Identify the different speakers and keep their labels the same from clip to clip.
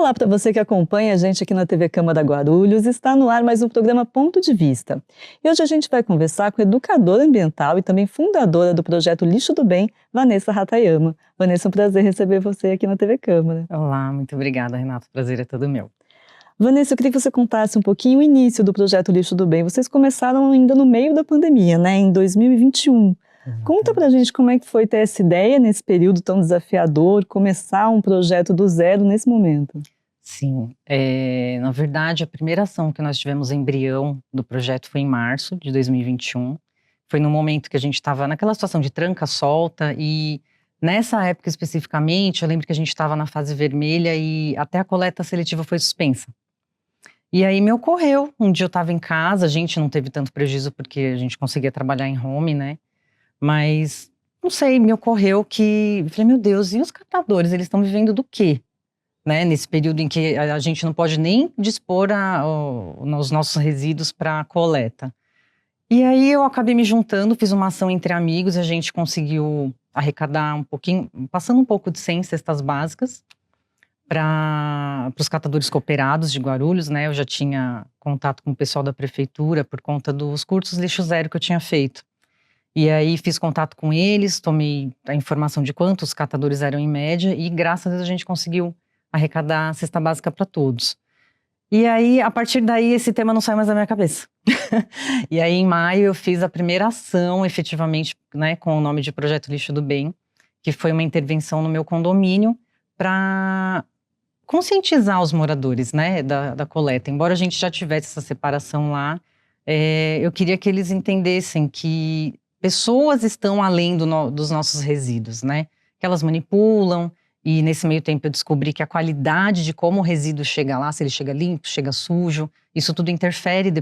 Speaker 1: Olá para você que acompanha a gente aqui na TV Câmara Guarulhos. Está no ar mais um programa Ponto de Vista. E hoje a gente vai conversar com a educadora ambiental e também fundadora do projeto Lixo do Bem, Vanessa Hatayama. Vanessa, é um prazer receber você aqui na TV Câmara.
Speaker 2: Olá, muito obrigada, Renato. O prazer é todo meu.
Speaker 1: Vanessa, eu queria que você contasse um pouquinho o início do projeto Lixo do Bem. Vocês começaram ainda no meio da pandemia, né, em 2021. Conta pra gente como é que foi ter essa ideia nesse período tão desafiador, começar um projeto do zero nesse momento.
Speaker 2: Sim, na verdade a primeira ação que nós tivemos embrião do projeto foi em março de 2021. Foi no momento que a gente estava naquela situação de tranca-solta e nessa época especificamente eu lembro que a gente estava na fase vermelha e até a coleta seletiva foi suspensa. E aí me ocorreu, um dia eu estava em casa, a gente não teve tanto prejuízo porque a gente conseguia trabalhar em home, né? Mas, não sei, me ocorreu que, eu falei, meu Deus, e os catadores, eles estão vivendo do quê? Né? Nesse período em que a gente não pode nem dispor os nossos resíduos para coleta. E aí eu acabei me juntando, fiz uma ação entre amigos, a gente conseguiu arrecadar um pouquinho, passando um pouco de 100 cestas básicas para os catadores cooperados de Guarulhos, né? Eu já tinha contato com o pessoal da prefeitura por conta dos cursos Lixo Zero que eu tinha feito. E aí fiz contato com eles, tomei a informação de quantos catadores eram em média e graças a Deus a gente conseguiu arrecadar a cesta básica para todos. E aí, a partir daí, esse tema não sai mais da minha cabeça. E aí, em maio, eu fiz a primeira ação, efetivamente, né, com o nome de Projeto Lixo do Bem, que foi uma intervenção no meu condomínio para conscientizar os moradores, né, da coleta. Embora a gente já tivesse essa separação lá, eu queria que eles entendessem que pessoas estão além dos nossos resíduos, né? Que elas manipulam e nesse meio tempo eu descobri que a qualidade de como o resíduo chega lá, se ele chega limpo, chega sujo, isso tudo interfere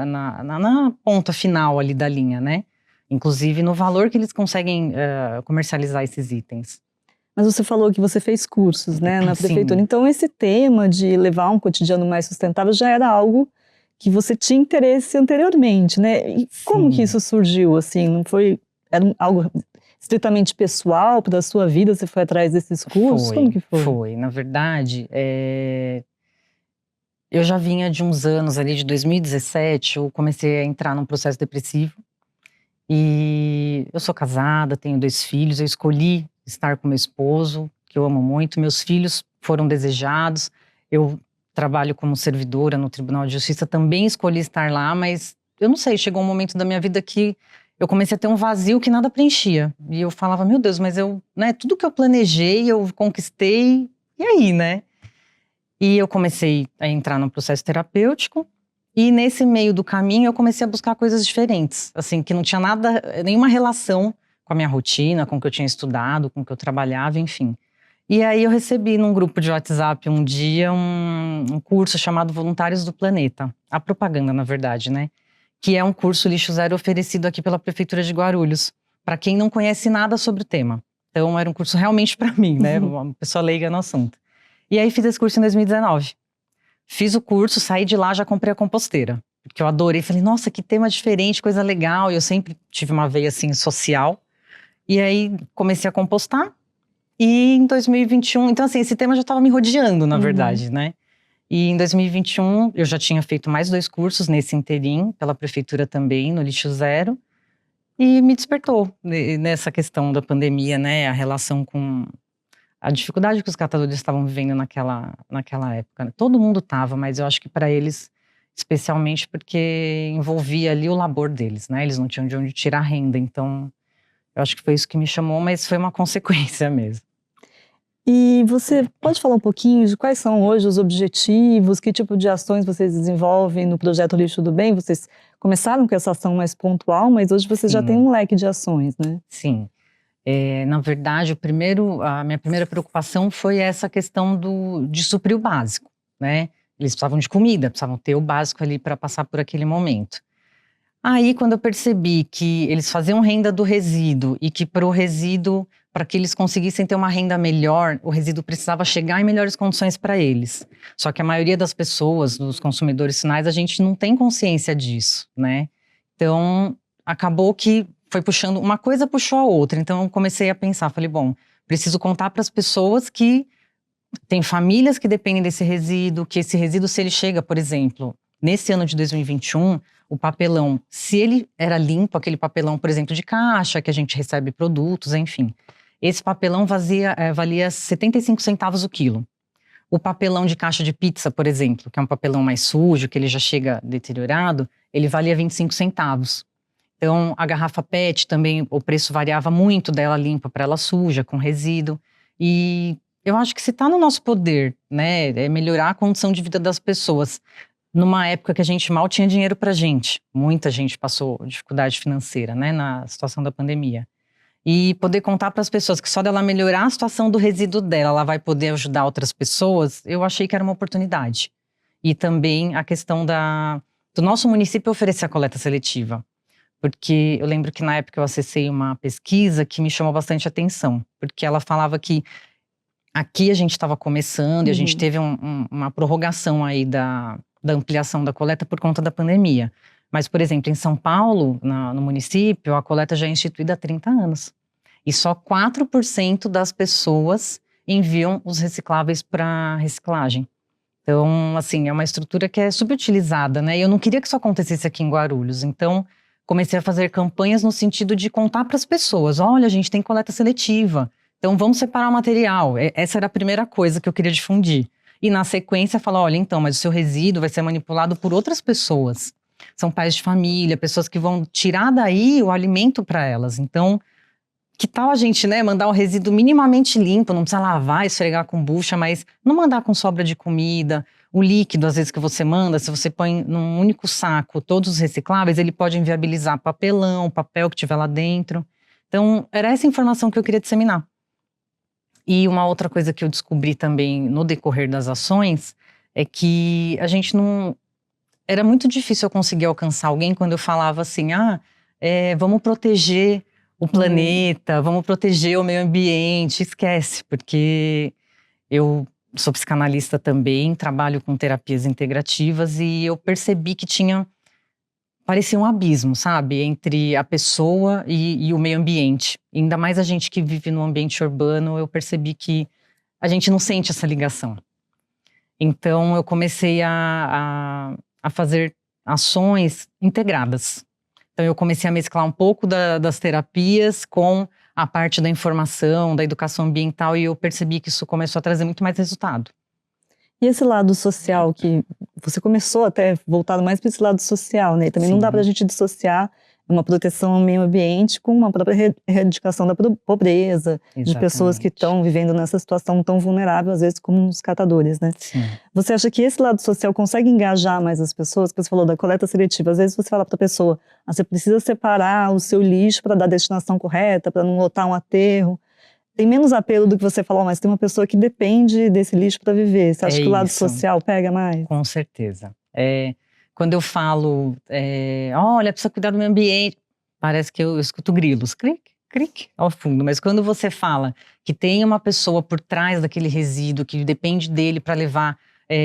Speaker 2: na ponta final ali da linha, né? Inclusive no valor que eles conseguem comercializar esses itens.
Speaker 1: Mas você falou que você fez cursos, né, na prefeitura.
Speaker 2: Sim.
Speaker 1: Então esse tema de levar um cotidiano mais sustentável já era algo que você tinha interesse anteriormente, né? E como que isso surgiu, assim? Não foi, algo estritamente pessoal para a sua vida? Você foi atrás desses cursos? Como que foi?
Speaker 2: Foi. Na verdade, eu já vinha de uns anos ali, de 2017, eu comecei a entrar num processo depressivo. E eu sou casada, tenho 2 filhos, eu escolhi estar com meu esposo, que eu amo muito. Meus filhos foram desejados, eu trabalho como servidora no Tribunal de Justiça, também escolhi estar lá, mas eu não sei, chegou um momento da minha vida que eu comecei a ter um vazio que nada preenchia. E eu falava, meu Deus, mas né, tudo que eu planejei, eu conquistei, e aí, né? E eu comecei a entrar num processo terapêutico, e nesse meio do caminho eu comecei a buscar coisas diferentes, assim, que não tinha nada, nenhuma relação com a minha rotina, com o que eu tinha estudado, com o que eu trabalhava, enfim. E aí eu recebi num grupo de WhatsApp um dia um curso chamado Voluntários do Planeta. A propaganda, na verdade, né? Que é um curso Lixo Zero oferecido aqui pela Prefeitura de Guarulhos, para quem não conhece nada sobre o tema. Então era um curso realmente para mim, né? Uma pessoa leiga no assunto. E aí fiz esse curso em 2019. Fiz o curso, saí de lá, já comprei a composteira. Porque eu adorei, falei, nossa, que tema diferente, coisa legal. E eu sempre tive uma veia assim social. E aí comecei a compostar. E em 2021, então assim, esse tema já estava me rodeando, na verdade, né? E em 2021, eu já tinha feito mais 2 cursos nesse interim, pela prefeitura também, no Lixo Zero. E me despertou nessa questão da pandemia, né? A relação com a dificuldade que os catadores estavam vivendo naquela época. Todo mundo estava, mas eu acho que para eles, especialmente porque envolvia ali o labor deles, né? Eles não tinham de onde tirar renda, então eu acho que foi isso que me chamou, mas foi uma consequência mesmo.
Speaker 1: E você pode falar um pouquinho de quais são hoje os objetivos, que tipo de ações vocês desenvolvem no projeto Lixo do Bem? Vocês começaram com essa ação mais pontual, mas hoje vocês já têm um leque de ações, né?
Speaker 2: Sim. Na verdade, a minha primeira preocupação foi essa questão de suprir o básico, né? Eles precisavam de comida, precisavam ter o básico ali para passar por aquele momento. Aí, quando eu percebi que eles faziam renda do resíduo e que para o resíduo, para que eles conseguissem ter uma renda melhor, o resíduo precisava chegar em melhores condições para eles. Só que a maioria das pessoas, dos consumidores finais, a gente não tem consciência disso, né? Então, acabou que foi puxando, uma coisa puxou a outra. Então, eu comecei a pensar, falei, bom, preciso contar para as pessoas que tem famílias que dependem desse resíduo, que esse resíduo, se ele chega, por exemplo, nesse ano de 2021, o papelão, se ele era limpo, aquele papelão, por exemplo, de caixa, que a gente recebe produtos, enfim, esse papelão valia 75 centavos o quilo. O papelão de caixa de pizza, por exemplo, que é um papelão mais sujo, que ele já chega deteriorado, ele valia 25 centavos. Então, a garrafa PET também, o preço variava muito dela limpa para ela suja, com resíduo. E eu acho que se está no nosso poder, né, é melhorar a condição de vida das pessoas, numa época que a gente mal tinha dinheiro para gente. Muita gente passou dificuldade financeira, né, na situação da pandemia. E poder contar para as pessoas que só dela melhorar a situação do resíduo dela, ela vai poder ajudar outras pessoas, eu achei que era uma oportunidade. E também a questão do nosso município oferecer a coleta seletiva. Porque eu lembro que na época eu acessei uma pesquisa que me chamou bastante atenção. Porque ela falava que aqui a gente estava começando e a gente teve uma prorrogação aí da ampliação da coleta por conta da pandemia. Mas, por exemplo, em São Paulo, no município, a coleta já é instituída há 30 anos. E só 4% das pessoas enviam os recicláveis para reciclagem. Então, assim, é uma estrutura que é subutilizada, né? E eu não queria que isso acontecesse aqui em Guarulhos. Então, comecei a fazer campanhas no sentido de contar para as pessoas: olha, a gente tem coleta seletiva, então vamos separar o material. Essa era a primeira coisa que eu queria difundir. E na sequência, falar: olha, então, mas o seu resíduo vai ser manipulado por outras pessoas. São pais de família, pessoas que vão tirar daí o alimento para elas. Então, que tal a gente, né, mandar um resíduo minimamente limpo, não precisa lavar, esfregar com bucha, mas não mandar com sobra de comida. O líquido, às vezes, que você manda, se você põe num único saco todos os recicláveis, ele pode inviabilizar papelão, papel que tiver lá dentro. Então, era essa informação que eu queria disseminar. E uma outra coisa que eu descobri também no decorrer das ações é que a gente não... Era muito difícil eu conseguir alcançar alguém quando eu falava assim: vamos proteger o planeta, vamos proteger o meio ambiente. Esquece, porque eu sou psicanalista também, trabalho com terapias integrativas e eu percebi que parecia um abismo, sabe? Entre a pessoa e o meio ambiente. E ainda mais a gente que vive no ambiente urbano, eu percebi que a gente não sente essa ligação. Então eu comecei a fazer ações integradas. Então eu comecei a mesclar um pouco das terapias com a parte da informação, da educação ambiental, e eu percebi que isso começou a trazer muito mais resultado.
Speaker 1: E esse lado social, que você começou até voltado mais para esse lado social, né? E também não dá para a gente dissociar uma proteção ao meio ambiente com uma própria erradicação da pobreza, de pessoas que estão vivendo nessa situação tão vulnerável, às vezes como os catadores, né?
Speaker 2: Sim.
Speaker 1: Você acha que esse lado social consegue engajar mais as pessoas? Porque você falou da coleta seletiva, às vezes você fala para a pessoa: você precisa separar o seu lixo para dar a destinação correta, para não lotar um aterro. Tem menos apelo do que você falou, mas tem uma pessoa que depende desse lixo para viver. Você acha que o lado social pega mais?
Speaker 2: Com certeza. Quando eu falo, olha, precisa cuidar do meio ambiente, parece que eu escuto grilos, cric, cric, ao fundo. Mas quando você fala que tem uma pessoa por trás daquele resíduo, que depende dele para levar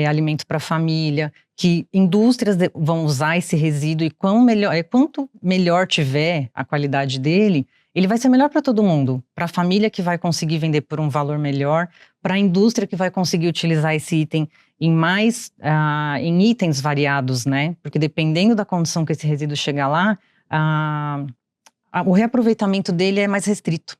Speaker 2: alimento para a família, que indústrias vão usar esse resíduo e quanto melhor tiver a qualidade dele, ele vai ser melhor para todo mundo. Para a família que vai conseguir vender por um valor melhor, para a indústria que vai conseguir utilizar esse item em itens variados, né? Porque dependendo da condição que esse resíduo chegar lá, o reaproveitamento dele é mais restrito.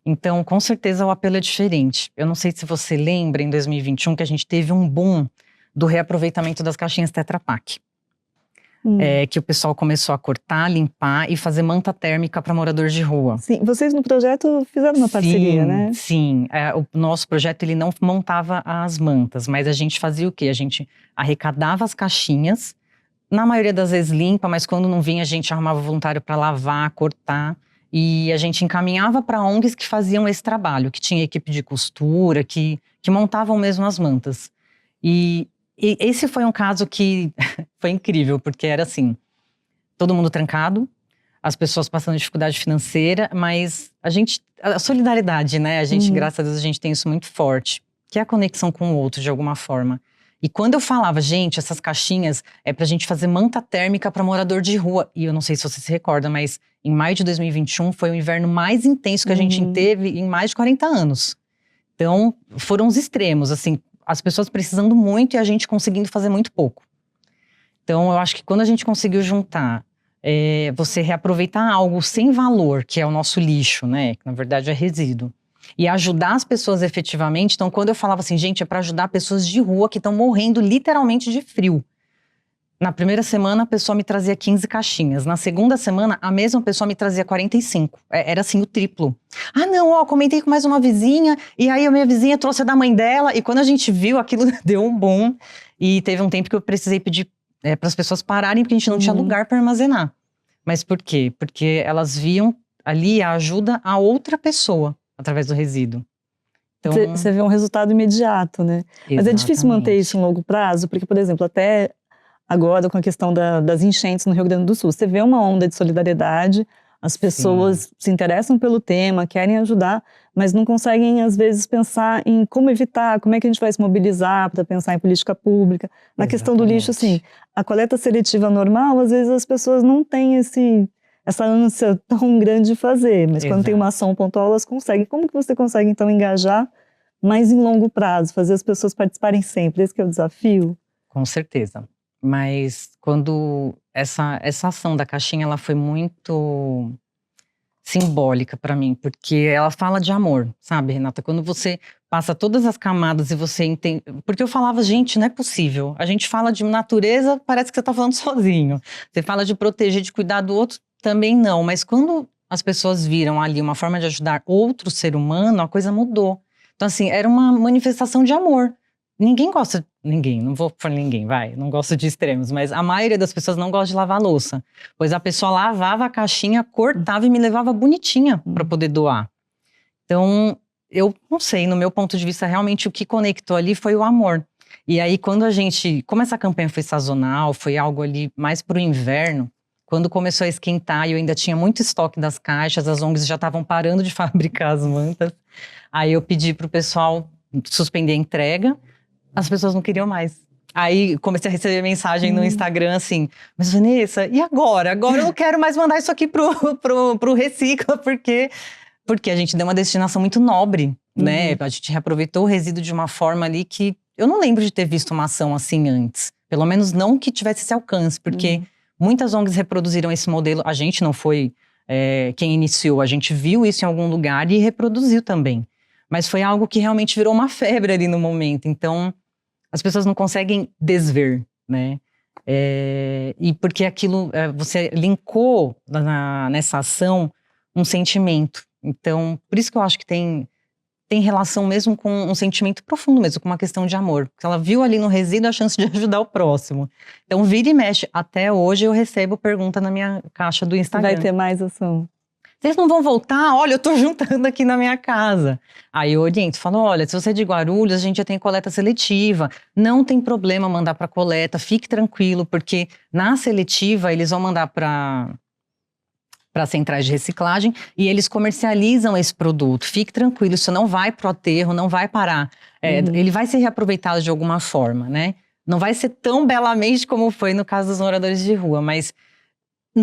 Speaker 2: Então, com certeza, o apelo é diferente. Eu não sei se você lembra, em 2021, que a gente teve um boom do reaproveitamento das caixinhas Tetra Pak. Que o pessoal começou a cortar, limpar e fazer manta térmica para moradores de rua.
Speaker 1: Sim, vocês no projeto fizeram uma parceria, né?
Speaker 2: Sim, o nosso projeto ele não montava as mantas, mas a gente fazia o quê? A gente arrecadava as caixinhas, na maioria das vezes limpa, mas quando não vinha a gente arrumava voluntário para lavar, cortar, e a gente encaminhava para ONGs que faziam esse trabalho, que tinha equipe de costura, que montavam mesmo as mantas. E esse foi um caso que foi incrível, porque era assim, todo mundo trancado, as pessoas passando dificuldade financeira, mas a solidariedade, né? A gente, graças a Deus, a gente tem isso muito forte, que é a conexão com o outro, de alguma forma. E quando eu falava, gente, essas caixinhas é pra gente fazer manta térmica para morador de rua, e eu não sei se você se recorda, mas em maio de 2021 foi o inverno mais intenso que a gente teve em mais de 40 anos. Então, foram os extremos, assim, as pessoas precisando muito e a gente conseguindo fazer muito pouco. Então, eu acho que quando a gente conseguiu juntar, você reaproveitar algo sem valor, que é o nosso lixo, né? Que na verdade é resíduo, e ajudar as pessoas efetivamente. Então, quando eu falava assim, gente, é para ajudar pessoas de rua que estão morrendo literalmente de frio. Na primeira semana, a pessoa me trazia 15 caixinhas. Na segunda semana, a mesma pessoa me trazia 45. Era assim, o triplo. Ah, não, ó, comentei com mais uma vizinha, e aí a minha vizinha trouxe a da mãe dela, e quando a gente viu, aquilo deu um boom. E teve um tempo que eu precisei pedir para as pessoas pararem, porque a gente não tinha lugar para armazenar. Mas por quê? Porque elas viam ali a ajuda a outra pessoa, através do resíduo. Então,
Speaker 1: Você vê um resultado imediato, né? Mas é difícil manter
Speaker 2: exatamente.
Speaker 1: isso em longo prazo, porque, por exemplo, até agora com a questão das enchentes no Rio Grande do Sul, você vê uma onda de solidariedade, as pessoas se interessam pelo tema, querem ajudar, mas não conseguem, às vezes, pensar em como evitar, como é que a gente vai se mobilizar para pensar em política pública. Na questão do lixo, assim, a coleta seletiva normal, às vezes as pessoas não têm essa ânsia tão grande de fazer, mas quando tem uma ação pontual, elas conseguem. Como que você consegue, então, engajar mais em longo prazo, fazer as pessoas participarem sempre? Esse que é o desafio?
Speaker 2: Com certeza. Mas quando essa ação da caixinha, ela foi muito simbólica para mim, porque ela fala de amor, sabe, Renata? Quando você passa todas as camadas e você entende. Porque eu falava, gente, não é possível. A gente fala de natureza, parece que você tá falando sozinho. Você fala de proteger, de cuidar do outro, também não. Mas quando as pessoas viram ali uma forma de ajudar outro ser humano, a coisa mudou. Então, assim, era uma manifestação de amor. Ninguém gosta, ninguém, não vou falar ninguém, não gosto de extremos, mas a maioria das pessoas não gosta de lavar louça. Pois a pessoa lavava a caixinha, cortava e me levava bonitinha para poder doar. Então, eu não sei, no meu ponto de vista, realmente o que conectou ali foi o amor. E aí, como essa campanha foi sazonal, foi algo ali mais pro inverno, quando começou a esquentar e eu ainda tinha muito estoque das caixas, as ONGs já estavam parando de fabricar as mantas, aí eu pedi pro pessoal suspender a entrega. As pessoas não queriam mais. Aí comecei a receber mensagem no Instagram assim, mas Vanessa, e agora? Agora eu não quero mais mandar isso aqui pro Recicla, porque a gente deu uma destinação muito nobre, né? A gente reaproveitou o resíduo de uma forma ali que eu não lembro de ter visto uma ação assim antes. Pelo menos não que tivesse esse alcance, porque muitas ONGs reproduziram esse modelo. A gente não foi quem iniciou, a gente viu isso em algum lugar e reproduziu também. Mas foi algo que realmente virou uma febre ali no momento. Então, as pessoas não conseguem desver, né? E porque aquilo, você linkou nessa ação um sentimento. Então, por isso que eu acho que tem relação mesmo com um sentimento profundo mesmo, com uma questão de amor. Porque ela viu ali no resíduo a chance de ajudar o próximo. Então, vira e mexe. Até hoje eu recebo pergunta na minha caixa do Instagram.
Speaker 1: Vai ter mais ação?
Speaker 2: Vocês não vão voltar? Olha, eu tô juntando aqui na minha casa. Aí eu oriento, falo, olha, se você é de Guarulhos, a gente já tem coleta seletiva. Não tem problema mandar para coleta, fique tranquilo, porque na seletiva eles vão mandar para centrais de reciclagem e eles comercializam esse produto. Fique tranquilo, isso não vai pro aterro, não vai parar. Ele vai ser reaproveitado de alguma forma, né? Não vai ser tão belamente como foi no caso dos moradores de rua, mas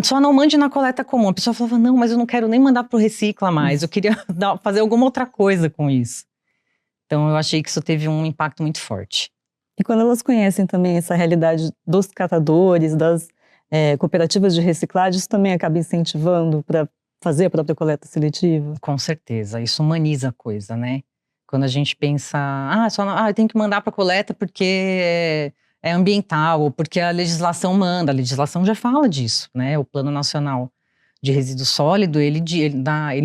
Speaker 2: só não mande na coleta comum. A pessoa falava, não, mas eu não quero nem mandar pro Recicla mais. Eu queria fazer alguma outra coisa com isso. Então, eu achei que isso teve um impacto muito forte.
Speaker 1: E quando elas conhecem também essa realidade dos catadores, das cooperativas de reciclagem, isso também acaba incentivando para fazer a própria coleta seletiva?
Speaker 2: Com certeza. Isso humaniza a coisa, né? Quando a gente pensa, eu tenho que mandar para coleta porque é ambiental, ou porque a legislação manda. A legislação já fala disso, né? O Plano Nacional de Resíduo Sólido, ele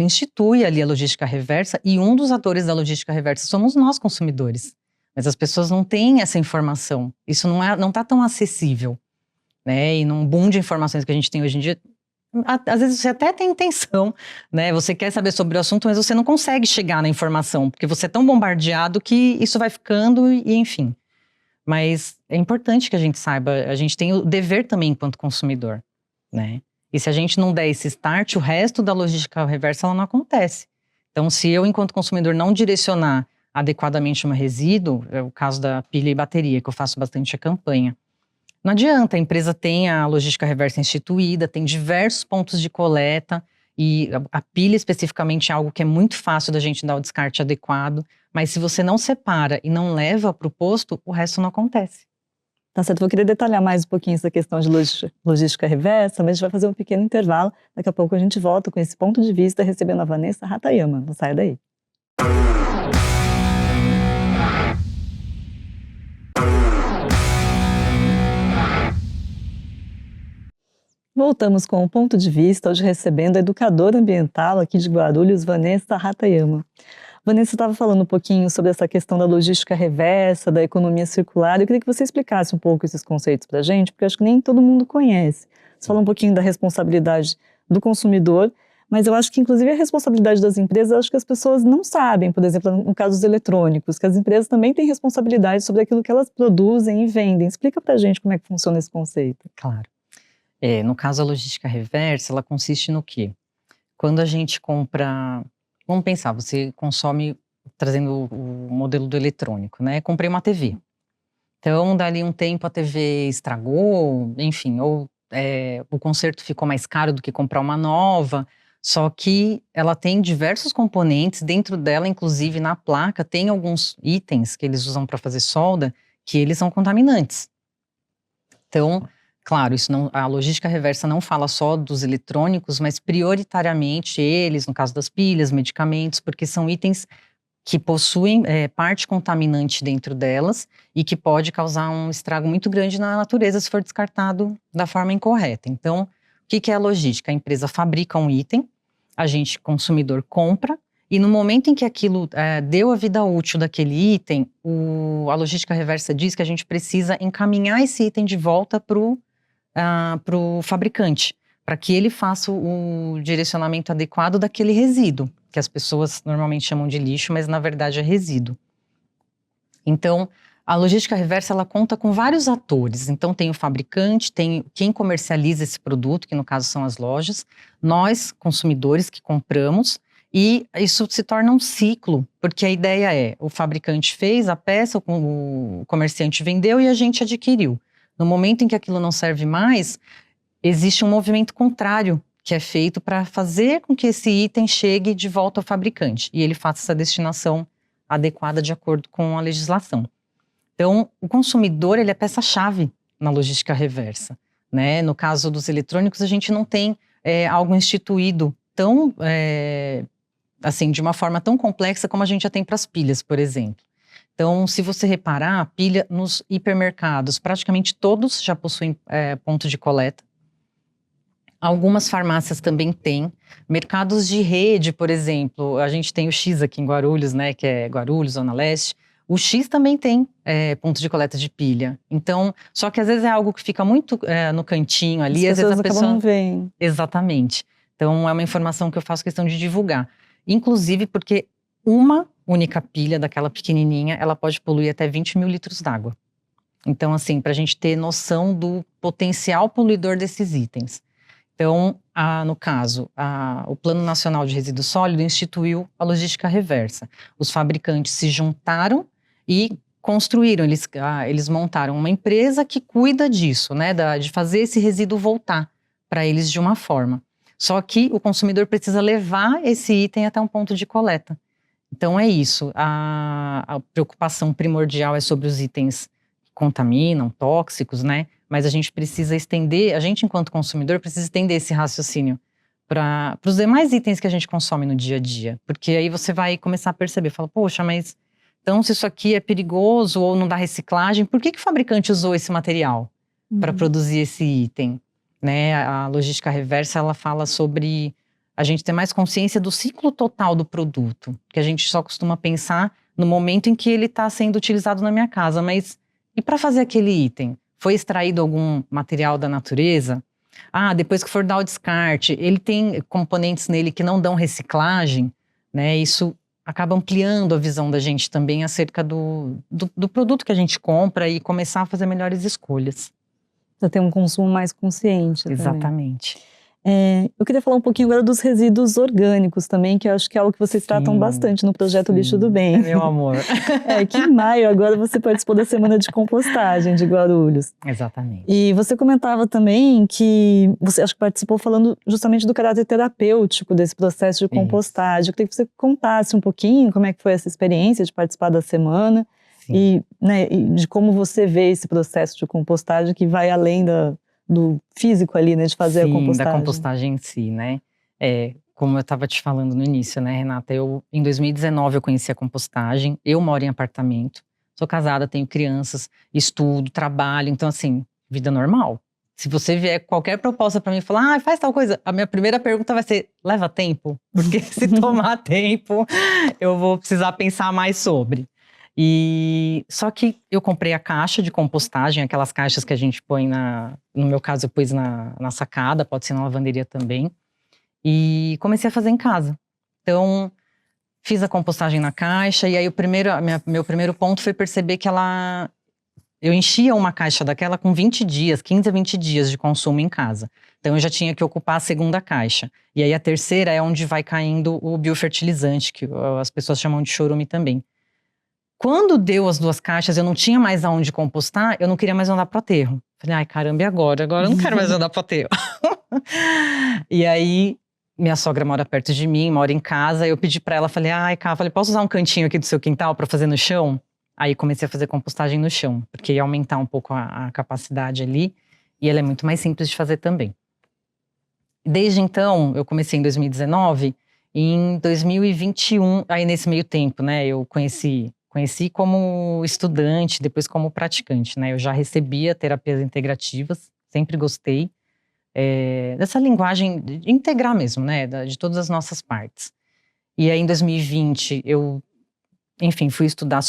Speaker 2: institui ali a logística reversa, e um dos atores da logística reversa somos nós, consumidores. Mas as pessoas não têm essa informação. Isso não está tão acessível, né? E num boom de informações que a gente tem hoje em dia, às vezes você até tem intenção, né? Você quer saber sobre o assunto, mas você não consegue chegar na informação, porque você é tão bombardeado que isso vai ficando e enfim. Mas é importante que a gente saiba, a gente tem o dever também enquanto consumidor, né? E se a gente não der esse start, o resto da logística reversa ela não acontece. Então, se eu, enquanto consumidor, não direcionar adequadamente o meu resíduo, é o caso da pilha e bateria, que eu faço bastante a campanha. Não adianta, a empresa tem a logística reversa instituída, tem diversos pontos de coleta, E a pilha especificamente é algo que é muito fácil da gente dar o descarte adequado, mas se você não separa e não leva para o posto, o resto não acontece.
Speaker 1: Tá certo, vou querer detalhar mais um pouquinho essa questão de logística reversa, mas a gente vai fazer um pequeno intervalo. Daqui a pouco a gente volta com esse ponto de vista, recebendo a Vanessa Hatayama. Não saia daí. Voltamos com o ponto de vista, hoje recebendo a educadora ambiental aqui de Guarulhos, Vanessa Hatayama. Vanessa estava falando um pouquinho sobre essa questão da logística reversa, da economia circular. Eu queria que você explicasse um pouco esses conceitos para a gente, porque eu acho que nem todo mundo conhece. Você falou um pouquinho da responsabilidade do consumidor, mas eu acho que inclusive a responsabilidade das empresas, eu acho que as pessoas não sabem, por exemplo, no caso dos eletrônicos, que as empresas também têm responsabilidade sobre aquilo que elas produzem e vendem. Explica para a gente como é que funciona esse conceito.
Speaker 2: Claro. No caso, a logística reversa, ela consiste no quê? Quando a gente compra... Vamos pensar, você consome, trazendo o modelo do eletrônico, né? Comprei uma TV. Então, dali um tempo a TV estragou, enfim, ou o conserto ficou mais caro do que comprar uma nova. Só que ela tem diversos componentes, dentro dela, inclusive na placa, tem alguns itens que eles usam para fazer solda, que eles são contaminantes. Então, claro, a logística reversa não fala só dos eletrônicos, mas prioritariamente eles, no caso das pilhas, medicamentos, porque são itens que possuem parte contaminante dentro delas e que pode causar um estrago muito grande na natureza se for descartado da forma incorreta. Então, o que é a logística? A empresa fabrica um item, a gente, consumidor, compra, e no momento em que aquilo deu a vida útil daquele item, a logística reversa diz que a gente precisa encaminhar esse item de volta para o fabricante, para que ele faça o direcionamento adequado daquele resíduo, que as pessoas normalmente chamam de lixo, mas na verdade é resíduo. Então, a logística reversa, ela conta com vários atores. Então, tem o fabricante, tem quem comercializa esse produto, que no caso são as lojas, nós, consumidores, que compramos, e isso se torna um ciclo, porque a ideia é, o fabricante fez a peça, o comerciante vendeu e a gente adquiriu. No momento em que aquilo não serve mais, existe um movimento contrário que é feito para fazer com que esse item chegue de volta ao fabricante e ele faça essa destinação adequada de acordo com a legislação. Então, o consumidor, ele é peça-chave na logística reversa, né? No caso dos eletrônicos, a gente não tem algo instituído tão, assim, de uma forma tão complexa como a gente já tem para as pilhas, por exemplo. Então, se você reparar, a pilha nos hipermercados, praticamente todos já possuem ponto de coleta. Algumas farmácias também têm. Mercados de rede, por exemplo, a gente tem o X aqui em Guarulhos, né, que é Guarulhos, Zona Leste. O X também tem ponto de coleta de pilha. Então, só que às vezes é algo que fica muito no cantinho ali.
Speaker 1: As
Speaker 2: às vezes a
Speaker 1: pessoas
Speaker 2: pessoa
Speaker 1: não veem.
Speaker 2: Exatamente. Então, é uma informação que eu faço questão de divulgar. Inclusive porque uma única pilha daquela pequenininha, ela pode poluir até 20 mil litros d'água. Então, assim, para a gente ter noção do potencial poluidor desses itens. Então, no caso, o Plano Nacional de Resíduos Sólidos instituiu a logística reversa. Os fabricantes se juntaram e construíram, eles montaram uma empresa que cuida disso, né, de fazer esse resíduo voltar para eles de uma forma. Só que o consumidor precisa levar esse item até um ponto de coleta. Então é isso, a preocupação primordial é sobre os itens que contaminam, tóxicos, né? Mas a gente precisa estender, a gente enquanto consumidor precisa estender esse raciocínio para os demais itens que a gente consome no dia a dia. Porque aí você vai começar a perceber, fala, poxa, mas então se isso aqui é perigoso ou não dá reciclagem, por que o fabricante usou esse material para produzir esse item? Né? A logística reversa, ela fala sobre a gente ter mais consciência do ciclo total do produto, que a gente só costuma pensar no momento em que ele está sendo utilizado na minha casa, mas e para fazer aquele item? Foi extraído algum material da natureza? Depois que for dar o descarte, ele tem componentes nele que não dão reciclagem, né? Isso acaba ampliando a visão da gente também acerca do produto que a gente compra e começar a fazer melhores escolhas.
Speaker 1: Para ter um consumo mais consciente.
Speaker 2: Exatamente.
Speaker 1: Também. Eu queria falar um pouquinho agora dos resíduos orgânicos também, que eu acho que é algo que vocês tratam bastante no projeto Lixo do Bem.
Speaker 2: Meu amor.
Speaker 1: Que em maio agora você participou da Semana de Compostagem de Guarulhos.
Speaker 2: Exatamente.
Speaker 1: E você comentava também que você acho que participou falando justamente do caráter terapêutico desse processo de compostagem. Eu queria que você contasse um pouquinho como é que foi essa experiência de participar da semana e, né, e de como você vê esse processo de compostagem que vai além do físico ali, né, de fazer a compostagem.
Speaker 2: Da compostagem em si, né? Como eu estava te falando no início, né, Renata? Em 2019 eu conheci a compostagem, eu moro em apartamento, sou casada, tenho crianças, estudo, trabalho, então assim, vida normal. Se você vier qualquer proposta para mim e falar, faz tal coisa, a minha primeira pergunta vai ser, leva tempo? Porque se tomar tempo, eu vou precisar pensar mais sobre. Só que eu comprei a caixa de compostagem, aquelas caixas que a gente põe no meu caso eu pus na sacada, pode ser na lavanderia também, e comecei a fazer em casa. Então, fiz a compostagem na caixa, e aí meu primeiro ponto foi perceber que eu enchia uma caixa daquela com 20 dias, 15 a 20 dias de consumo em casa. Então eu já tinha que ocupar a segunda caixa. E aí a terceira é onde vai caindo o biofertilizante, que as pessoas chamam de chorume também. Quando deu as 2 caixas, eu não tinha mais aonde compostar, eu não queria mais andar pro aterro. Falei, ai caramba, e agora? Agora eu não quero mais andar pro aterro. E aí, minha sogra mora perto de mim, mora em casa, eu pedi pra ela, falei, posso usar um cantinho aqui do seu quintal pra fazer no chão? Aí comecei a fazer compostagem no chão, porque ia aumentar um pouco a capacidade ali, e ela é muito mais simples de fazer também. Desde então, eu comecei em 2019, e em 2021, aí nesse meio tempo, né, eu conheci como estudante, depois como praticante, né? Eu já recebia terapias integrativas, sempre gostei dessa linguagem de integrar mesmo, né? De todas as nossas partes. E aí em 2020 eu, enfim, fui estudar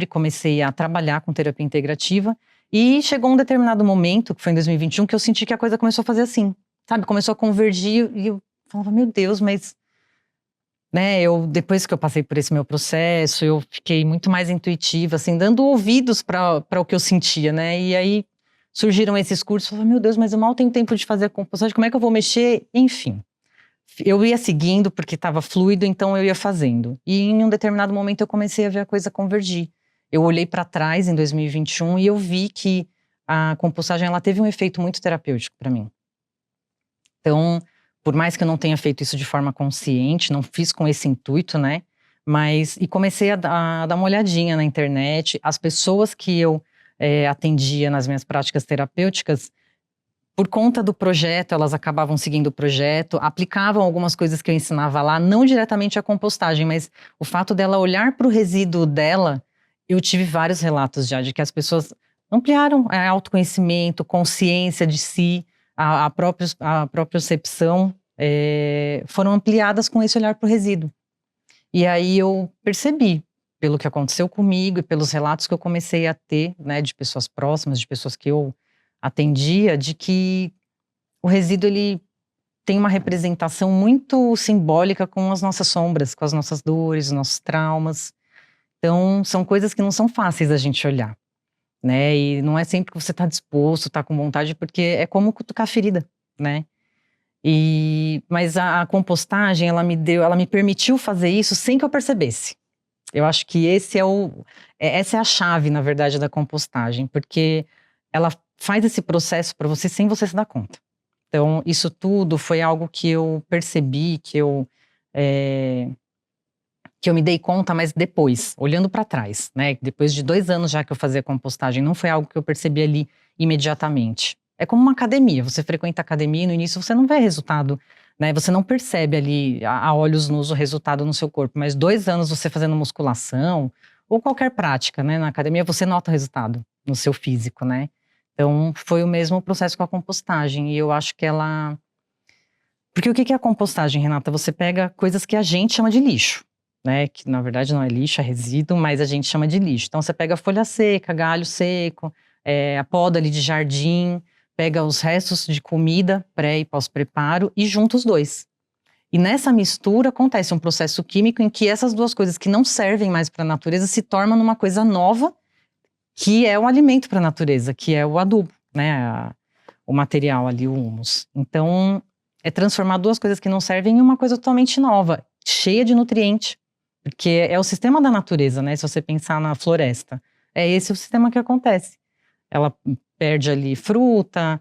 Speaker 2: comecei a trabalhar com terapia integrativa e chegou um determinado momento, que foi em 2021, que eu senti que a coisa começou a fazer assim, sabe? Começou a convergir e eu falava, meu Deus, mas né, depois que eu passei por esse meu processo, eu fiquei muito mais intuitiva, assim, dando ouvidos para o que eu sentia, né? E aí surgiram esses cursos, eu falei, meu Deus, mas eu mal tenho tempo de fazer a compostagem, como é que eu vou mexer? Enfim, eu ia seguindo porque estava fluido, então eu ia fazendo. E em um determinado momento eu comecei a ver a coisa convergir. Eu olhei para trás em 2021 e eu vi que a compostagem ela teve um efeito muito terapêutico para mim. Então, por mais que eu não tenha feito isso de forma consciente, não fiz com esse intuito, né? E comecei a dar uma olhadinha na internet. As pessoas que eu atendia nas minhas práticas terapêuticas, por conta do projeto, elas acabavam seguindo o projeto, aplicavam algumas coisas que eu ensinava lá, não diretamente a compostagem, mas o fato dela olhar para o resíduo dela, eu tive vários relatos já de que as pessoas ampliaram autoconhecimento, consciência de si, a própria percepção foram ampliadas com esse olhar para o resíduo. E aí eu percebi, pelo que aconteceu comigo e pelos relatos que eu comecei a ter, né, de pessoas próximas, de pessoas que eu atendia, de que o resíduo ele tem uma representação muito simbólica com as nossas sombras, com as nossas dores, os nossos traumas. Então, são coisas que não são fáceis da gente olhar, né? E não é sempre que você está disposto, está com vontade, porque é como cutucar a ferida, né? Mas a compostagem, ela me permitiu fazer isso sem que eu percebesse. Eu acho que essa é a chave, na verdade, da compostagem, porque ela faz esse processo para você sem você se dar conta. Então, isso tudo foi algo que eu percebi, que eu me dei conta, mas depois, olhando para trás, né? Depois de 2 anos já que eu fazia compostagem, não foi algo que eu percebi ali imediatamente. É como uma academia, você frequenta a academia e no início você não vê resultado, né? Você não percebe ali a olhos nus o resultado no seu corpo, mas 2 anos você fazendo musculação ou qualquer prática, né? Na academia você nota o resultado no seu físico, né? Então foi o mesmo processo com a compostagem e eu acho que ela... Porque o que é a compostagem, Renata? Você pega coisas que a gente chama de lixo, né? Que na verdade não é lixo, é resíduo, mas a gente chama de lixo. Então você pega folha seca, galho seco, a poda ali de jardim, pega os restos de comida, pré e pós-preparo e junta os dois. E nessa mistura acontece um processo químico em que essas 2 coisas que não servem mais para a natureza se tornam numa coisa nova, que é o alimento para a natureza, que é o adubo, né? O material ali, o humus. Então, é transformar duas coisas que não servem em uma coisa totalmente nova, cheia de nutriente. Porque é o sistema da natureza, né? Se você pensar na floresta, é esse o sistema que acontece. Ela perde ali fruta,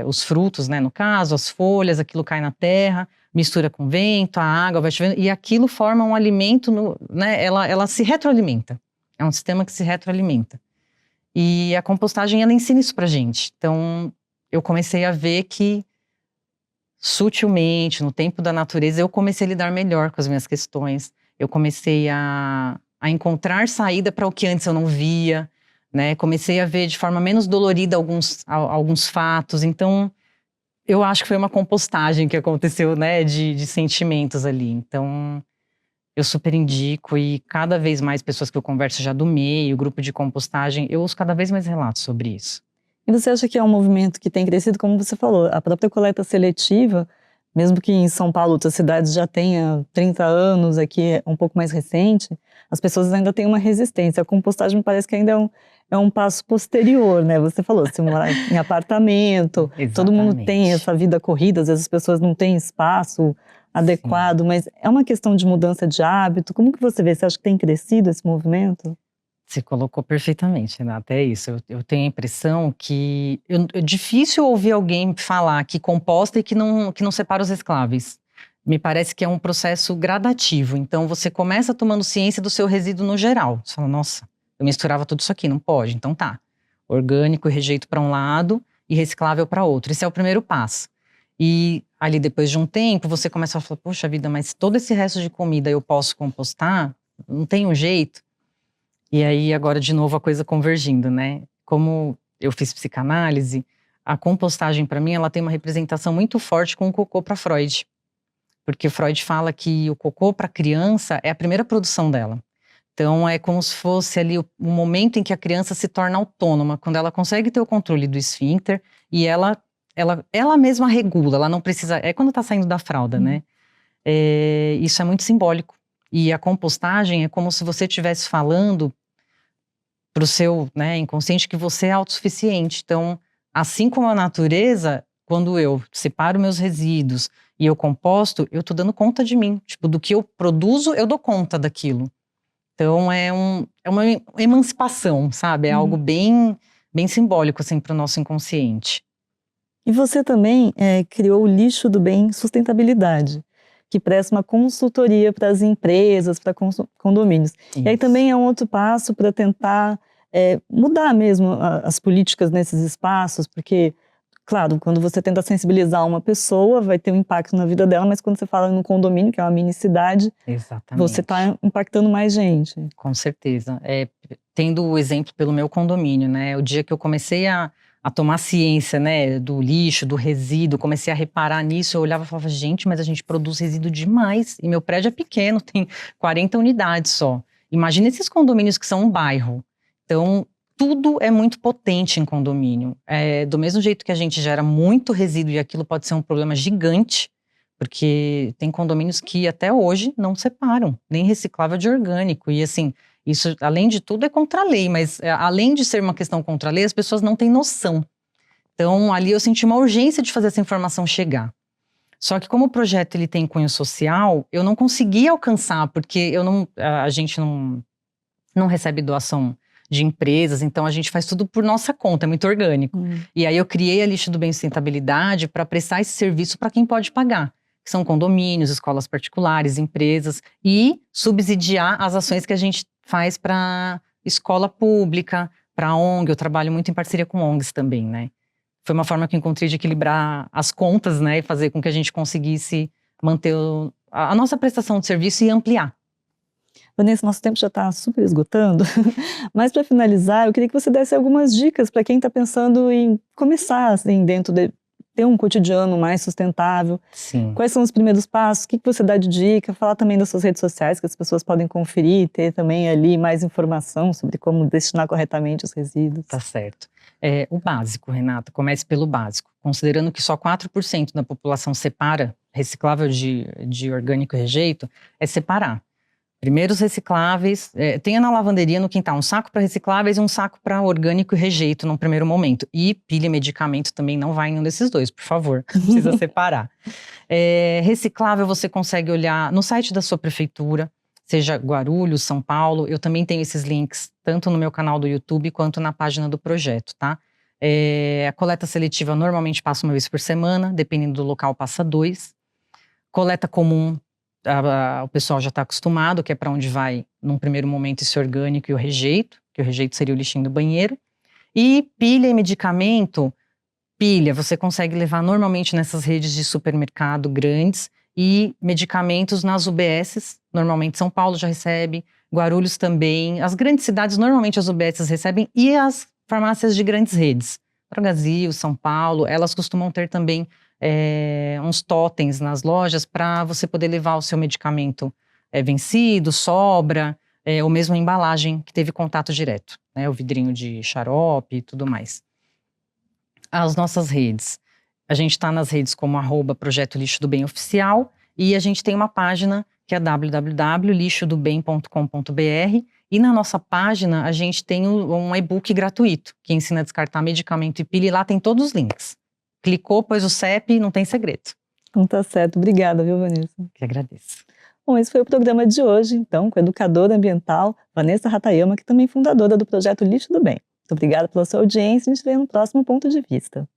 Speaker 2: os frutos, né? No caso, as folhas, aquilo cai na terra, mistura com vento, a água vai chovendo, e aquilo forma um alimento, né? Ela se retroalimenta. É um sistema que se retroalimenta. E a compostagem, ela ensina isso pra gente. Então, eu comecei a ver que, sutilmente, no tempo da natureza, eu comecei a lidar melhor com as minhas questões. Eu comecei a encontrar saída para o que antes eu não via, né? Comecei a ver de forma menos dolorida alguns fatos. Então, eu acho que foi uma compostagem que aconteceu, né? De sentimentos ali. Então, eu super indico, e cada vez mais pessoas que eu converso já do meio, grupo de compostagem, eu ouço cada vez mais relatos sobre isso.
Speaker 1: E você acha que é um movimento que tem crescido, como você falou, a própria coleta seletiva, mesmo que em São Paulo, outras cidades já tenha 30 anos, aqui é um pouco mais recente, as pessoas ainda têm uma resistência. A compostagem me parece que ainda é um passo posterior, né? Você falou, se morar em apartamento, todo mundo tem essa vida corrida, às vezes as pessoas não têm espaço adequado, mas é uma questão de mudança de hábito. Como que você vê? Você acha que tem crescido esse movimento?
Speaker 2: Você colocou perfeitamente, Renata, é isso. Eu tenho a impressão que é difícil ouvir alguém falar que composta e que não separa os recicláveis. Me parece que é um processo gradativo. Então, você começa tomando ciência do seu resíduo no geral. Você fala, nossa, eu misturava tudo isso aqui, não pode. Então tá, orgânico e rejeito para um lado e reciclável para outro. Esse é o primeiro passo. E ali, depois de um tempo, você começa a falar, poxa vida, mas todo esse resto de comida eu posso compostar? Não tem um jeito? E aí, agora, de novo, a coisa convergindo, né? Como eu fiz psicanálise, a compostagem, para mim, ela tem uma representação muito forte com o cocô para Freud. Porque Freud fala que o cocô para a criança é a primeira produção dela. Então, é como se fosse ali o momento em que a criança se torna autônoma, quando ela consegue ter o controle do esfíncter e ela mesma regula, ela não precisa… É quando está saindo da fralda, né? Isso é muito simbólico. E a compostagem é como se você estivesse falando para o seu, né, inconsciente que você é autossuficiente. Então, assim como a natureza, quando eu separo meus resíduos e eu composto, eu estou dando conta de mim. Tipo, do que eu produzo, eu dou conta daquilo. Então, é uma emancipação, sabe? É algo bem, bem simbólico, assim, para o nosso inconsciente.
Speaker 1: E você também criou o Lixo do Bem Sustentabilidade, que presta uma consultoria para as empresas, para condomínios. Isso. E aí também é um outro passo para tentar mudar mesmo as políticas nesses espaços, porque, claro, quando você tenta sensibilizar uma pessoa, vai ter um impacto na vida dela, mas quando você fala no condomínio, que é uma mini cidade, você está impactando mais gente.
Speaker 2: Com certeza. Tendo o exemplo pelo meu condomínio, né? O dia que eu comecei a tomar ciência, né, do lixo, do resíduo, comecei a reparar nisso, eu olhava e falava, gente, mas a gente produz resíduo demais, e meu prédio é pequeno, tem 40 unidades só. Imagina esses condomínios que são um bairro. Então, tudo é muito potente em condomínio. Do mesmo jeito que a gente gera muito resíduo, e aquilo pode ser um problema gigante, porque tem condomínios que até hoje não separam, nem reciclável de orgânico, e assim… Isso, além de tudo, é contra a lei, mas além de ser uma questão contra a lei, as pessoas não têm noção. Então, ali eu senti uma urgência de fazer essa informação chegar. Só que como o projeto ele tem cunho social, eu não consegui alcançar, porque a gente não recebe doação de empresas, então a gente faz tudo por nossa conta, é muito orgânico. E aí eu criei a Lixo do Bem Sustentabilidade para prestar esse serviço para quem pode pagar. Que são condomínios, escolas particulares, empresas, e subsidiar as ações que a gente faz para escola pública, para ONG. Eu trabalho muito em parceria com ONGs também, né? Foi uma forma que eu encontrei de equilibrar as contas, né? E fazer com que a gente conseguisse manter a nossa prestação de serviço e ampliar.
Speaker 1: Vanessa, nosso tempo já está super esgotando, mas para finalizar, eu queria que você desse algumas dicas para quem está pensando em começar, assim, dentro de ter um cotidiano mais sustentável.
Speaker 2: Sim.
Speaker 1: Quais são os primeiros passos? O que você dá de dica? Falar também das suas redes sociais, que as pessoas podem conferir, ter também ali mais informação sobre como destinar corretamente os resíduos.
Speaker 2: Tá certo. O básico, Renata, comece pelo básico. Considerando que só 4% da população separa reciclável de orgânico e rejeito, é separar. Primeiros recicláveis, tenha na lavanderia no quintal um saco para recicláveis e um saco para orgânico e rejeito num primeiro momento. E pilha e medicamento também não vai em nenhum desses dois, por favor, precisa separar. Reciclável você consegue olhar no site da sua prefeitura, seja Guarulhos, São Paulo. Eu também tenho esses links tanto no meu canal do YouTube quanto na página do projeto, tá? A coleta seletiva normalmente passa uma vez por semana, dependendo do local passa 2. Coleta comum, o pessoal já está acostumado, que é para onde vai, num primeiro momento, esse orgânico e o rejeito, que o rejeito seria o lixinho do banheiro. E pilha e medicamento, pilha você consegue levar normalmente nessas redes de supermercado grandes, e medicamentos nas UBSs, normalmente São Paulo já recebe, Guarulhos também, as grandes cidades normalmente as UBSs recebem, e as farmácias de grandes redes, Drogasil, São Paulo, elas costumam ter também uns totens nas lojas para você poder levar o seu medicamento vencido, sobra, ou mesmo a embalagem que teve contato direto, né, o vidrinho de xarope e tudo mais. As nossas redes, a gente está nas redes como @Projeto Lixo do Bem Oficial, e a gente tem uma página que é www.lixodobem.com.br, e na nossa página a gente tem um e-book gratuito que ensina a descartar medicamento e pilha, e lá tem todos os links. Clicou, pôs o CEP, não tem segredo.
Speaker 1: Então tá certo, obrigada, viu, Vanessa?
Speaker 2: Que agradeço.
Speaker 1: Bom, esse foi o programa de hoje, então, com a educadora ambiental Vanessa Hatayama, que também é fundadora do projeto Lixo do Bem. Muito obrigada pela sua audiência e a gente se vê no próximo Ponto de Vista.